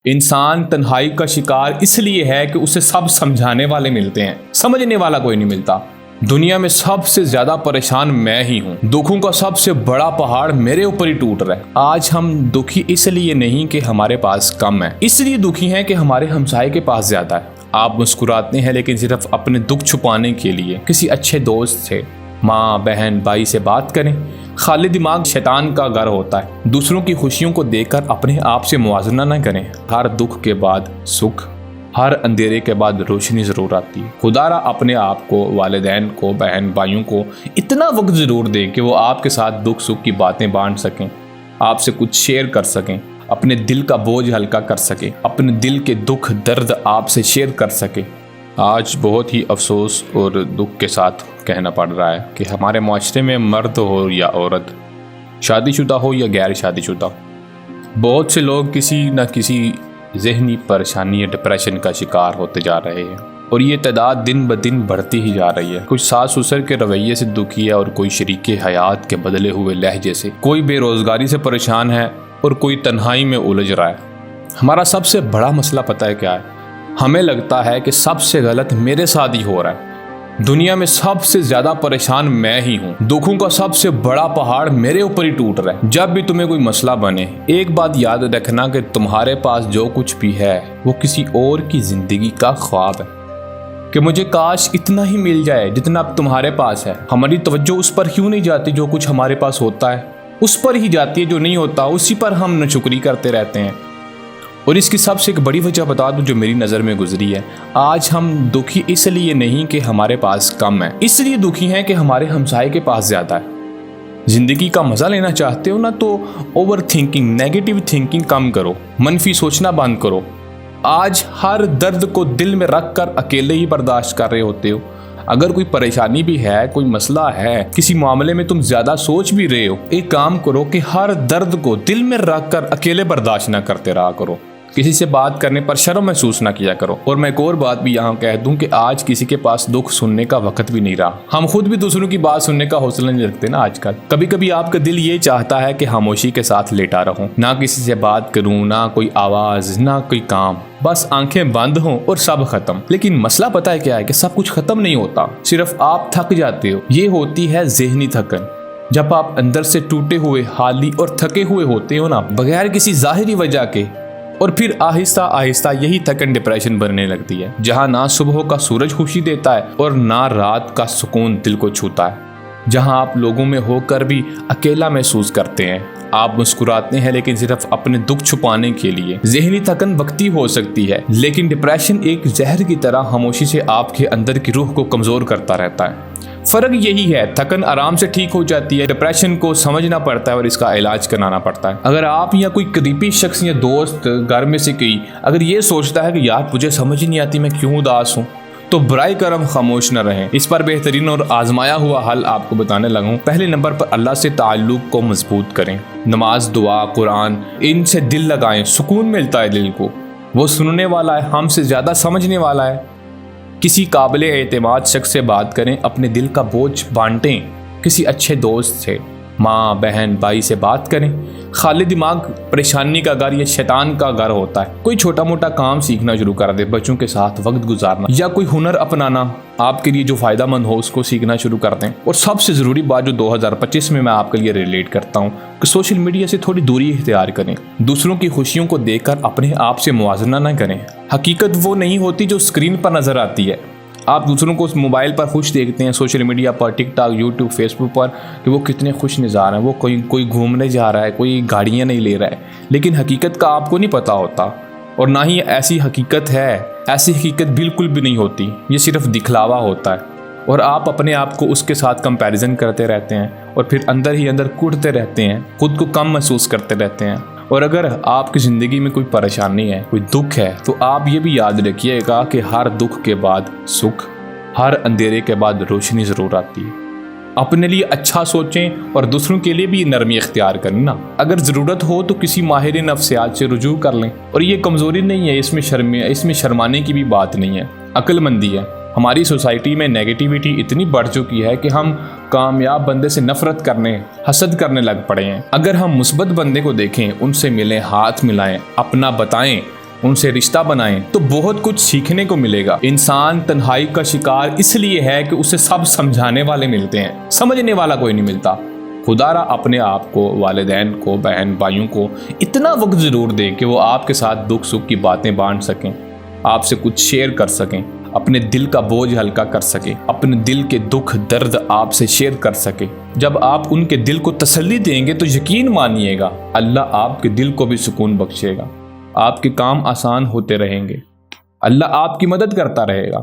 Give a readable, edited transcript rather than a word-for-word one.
انسان تنہائی کا شکار اس لیے ہے کہ اسے سب سمجھانے والے ملتے ہیں، سمجھنے والا کوئی نہیں ملتا۔ دنیا میں سب سے زیادہ پریشان میں ہی ہوں، دکھوں کا سب سے بڑا پہاڑ میرے اوپر ہی ٹوٹ رہا ہے۔ آج ہم دکھی اس لیے نہیں کہ ہمارے پاس کم ہے، اس لیے دکھی ہیں کہ ہمارے ہمسائے کے پاس زیادہ ہے۔ آپ مسکراتے ہیں لیکن صرف اپنے دکھ چھپانے کے لیے۔ کسی اچھے دوست سے، ماں بہن بھائی سے بات کریں۔ خالی دماغ شیطان کا گھر ہوتا ہے۔ دوسروں کی خوشیوں کو دیکھ کر اپنے آپ سے موازنہ نہ کریں۔ ہر دکھ کے بعد سکھ، ہر اندھیرے کے بعد روشنی ضرور آتی ہے۔ خدا را اپنے آپ کو، والدین کو، بہن بھائیوں کو اتنا وقت ضرور دے کہ وہ آپ کے ساتھ دکھ سکھ کی باتیں بانٹ سکیں، آپ سے کچھ شیئر کر سکیں، اپنے دل کا بوجھ ہلکا کر سکیں، اپنے دل کے دکھ درد آپ سے شیئر کر سکیں۔ آج بہت ہی افسوس اور دکھ کے ساتھ کہنا پڑ رہا ہے کہ ہمارے معاشرے میں مرد ہو یا عورت، شادی شدہ ہو یا غیر شادی شدہ، بہت سے لوگ کسی نہ کسی ذہنی پریشانی یا ڈپریشن کا شکار ہوتے جا رہے ہیں، اور یہ تعداد دن بدن بڑھتی ہی جا رہی ہے۔ کچھ ساس سسر کے رویے سے دکھی ہے اور کوئی شریک حیات کے بدلے ہوئے لہجے سے، کوئی بے روزگاری سے پریشان ہے اور کوئی تنہائی میں الجھ رہا ہے۔ ہمارا سب سے بڑا مسئلہ پتہ ہے کیا ہے؟ ہمیں لگتا ہے کہ سب سے غلط میرے ساتھ ہی ہو رہا ہے، دنیا میں سب سے زیادہ پریشان میں ہی ہوں، دکھوں کا سب سے بڑا پہاڑ میرے اوپر ہی ٹوٹ رہا ہے۔ جب بھی تمہیں کوئی مسئلہ بنے، ایک بات یاد رکھنا کہ تمہارے پاس جو کچھ بھی ہے وہ کسی اور کی زندگی کا خواب ہے، کہ مجھے کاش اتنا ہی مل جائے جتنا اب تمہارے پاس ہے۔ ہماری توجہ اس پر کیوں نہیں جاتی جو کچھ ہمارے پاس ہوتا ہے؟ اس پر ہی جاتی ہے جو نہیں ہوتا، اسی پر ہم ناشکری کرتے رہتے ہیں۔ اور اس کی سب سے ایک بڑی وجہ بتا دوں جو میری نظر میں گزری ہے، آج ہم دکھی اس لیے نہیں کہ ہمارے پاس کم ہے، اس لیے دکھی ہیں کہ ہمارے ہمسائے کے پاس زیادہ ہے۔ زندگی کا مزہ لینا چاہتے ہو نا تو اوور تھنکنگ، نیگیٹو تھنکنگ کم کرو، منفی سوچنا بند کرو۔ آج ہر درد کو دل میں رکھ کر اکیلے ہی برداشت کر رہے ہوتے ہو۔ اگر کوئی پریشانی بھی ہے، کوئی مسئلہ ہے، کسی معاملے میں تم زیادہ سوچ بھی رہے ہو، ایک کام کرو کہ ہر درد کو دل میں رکھ کر اکیلے برداشت نہ کرتے رہا کرو۔ کسی سے بات کرنے پر شرم محسوس نہ کیا کرو۔ اور میں ایک اور بات بھی یہاں کہہ دوں کہ آج کسی کے پاس دکھ سننے کا وقت بھی نہیں رہا۔ ہم خود بھی دوسروں کی بات سننے کا حوصلہ نہیں رکھتے نا آج کل۔ کبھی کبھی آپ کا دل یہ چاہتا ہے کہ خاموشی کے ساتھ لیٹا رہوں، نہ کسی سے بات کروں، نہ کوئی آواز، نہ کوئی کام، بس آنکھیں بند ہوں اور سب ختم۔ لیکن مسئلہ پتہ ہے کیا ہے؟ کہ سب کچھ ختم نہیں ہوتا، صرف آپ تھک جاتے ہو۔ یہ ہوتی ہے ذہنی تھکن۔ جب آپ اندر سے ٹوٹے ہوئے، خالی اور تھکے ہوئے ہوتے ہو نا، بغیر کسی ظاہری وجہ کے، اور پھر آہستہ آہستہ یہی تھکن ڈپریشن بننے لگتی ہے، جہاں نہ صبح کا سورج خوشی دیتا ہے اور نہ رات کا سکون دل کو چھوتا ہے، جہاں آپ لوگوں میں ہو کر بھی اکیلا محسوس کرتے ہیں۔ آپ مسکراتے ہیں لیکن صرف اپنے دکھ چھپانے کے لیے۔ ذہنی تھکن وقتی ہو سکتی ہے، لیکن ڈپریشن ایک زہر کی طرح خاموشی سے آپ کے اندر کی روح کو کمزور کرتا رہتا ہے۔ فرق یہی ہے، تھکن آرام سے ٹھیک ہو جاتی ہے، ڈپریشن کو سمجھنا پڑتا ہے اور اس کا علاج کرانا پڑتا ہے۔ اگر آپ یا کوئی قریبی شخص یا دوست گھر میں سے کوئی اگر یہ سوچتا ہے کہ یار مجھے سمجھ نہیں آتی میں کیوں اداس ہوں، تو برائے کرم خاموش نہ رہیں۔ اس پر بہترین اور آزمایا ہوا حل آپ کو بتانے لگا ہوں۔ پہلے نمبر پر اللہ سے تعلق کو مضبوط کریں۔ نماز، دعا، قرآن، ان سے دل لگائیں، سکون ملتا ہے دل کو۔ وہ سننے والا ہے، ہم سے زیادہ سمجھنے والا ہے۔ کسی قابل اعتماد شخص سے بات کریں، اپنے دل کا بوجھ بانٹیں۔ کسی اچھے دوست سے، ماں بہن بھائی سے بات کریں۔ خالی دماغ پریشانی کا گھر یا شیطان کا گھر ہوتا ہے۔ کوئی چھوٹا موٹا کام سیکھنا شروع کر دے، بچوں کے ساتھ وقت گزارنا یا کوئی ہنر اپنانا آپ کے لیے جو فائدہ مند ہو اس کو سیکھنا شروع کر دیں۔ اور سب سے ضروری بات جو 2025 میں آپ کے لیے ریلیٹ کرتا ہوں کہ سوشل میڈیا سے تھوڑی دوری اختیار کریں۔ دوسروں کی خوشیوں کو دیکھ کر اپنے آپ سے موازنہ نہ کریں۔ حقیقت وہ نہیں ہوتی جو اسکرین پر نظر آتی ہے۔ آپ دوسروں کو موبائل پر خوش دیکھتے ہیں، سوشل میڈیا پر، ٹک ٹاک، یوٹیوب، فیس بک پر، کہ وہ کتنے خوش نظار ہیں، وہ کوئی گھومنے جا رہا ہے، کوئی گاڑیاں نہیں لے رہا ہے، لیکن حقیقت کا آپ کو نہیں پتہ ہوتا، اور نہ ہی ایسی حقیقت ہے۔ ایسی حقیقت بالکل بھی نہیں ہوتی، یہ صرف دکھلاوا ہوتا ہے، اور آپ اپنے آپ کو اس کے ساتھ کمپیریزن کرتے رہتے ہیں اور پھر اندر ہی اندر کوڑتے رہتے ہیں، خود کو کم محسوس کرتے رہتے ہیں۔ اور اگر آپ کی زندگی میں کوئی پریشانی ہے، کوئی دکھ ہے، تو آپ یہ بھی یاد رکھیے گا کہ ہر دکھ کے بعد سکھ، ہر اندھیرے کے بعد روشنی ضرور آتی ہے۔ اپنے لیے اچھا سوچیں اور دوسروں کے لیے بھی نرمی اختیار کریں نا۔ اگر ضرورت ہو تو کسی ماہر نفسیات سے رجوع کر لیں، اور یہ کمزوری نہیں ہے، اس میں شرمانے کی بھی بات نہیں ہے، عقل مندی ہے۔ ہماری سوسائٹی میں نیگیٹیوٹی اتنی بڑھ چکی ہے کہ ہم کامیاب بندے سے نفرت کرنے، حسد کرنے لگ پڑے ہیں۔ اگر ہم مثبت بندے کو دیکھیں، ان سے ملیں، ہاتھ ملائیں، اپنا بتائیں، ان سے رشتہ بنائیں تو بہت کچھ سیکھنے کو ملے گا۔ انسان تنہائی کا شکار اس لیے ہے کہ اسے سب سمجھانے والے ملتے ہیں، سمجھنے والا کوئی نہیں ملتا۔ خدا را اپنے آپ کو، والدین کو، بہن بھائیوں کو اتنا وقت ضرور دے کہ وہ آپ کے ساتھ دکھ سکھ کی باتیں بانٹ سکیں، آپ سے کچھ شیئر کر سکیں، اپنے دل کا بوجھ ہلکا کر سکیں، اپنے دل کے دکھ درد آپ سے شیئر کر سکیں۔ جب آپ ان کے دل کو تسلی دیں گے تو یقین مانیے گا اللہ آپ کے دل کو بھی سکون بخشے گا، آپ کے کام آسان ہوتے رہیں گے، اللہ آپ کی مدد کرتا رہے گا۔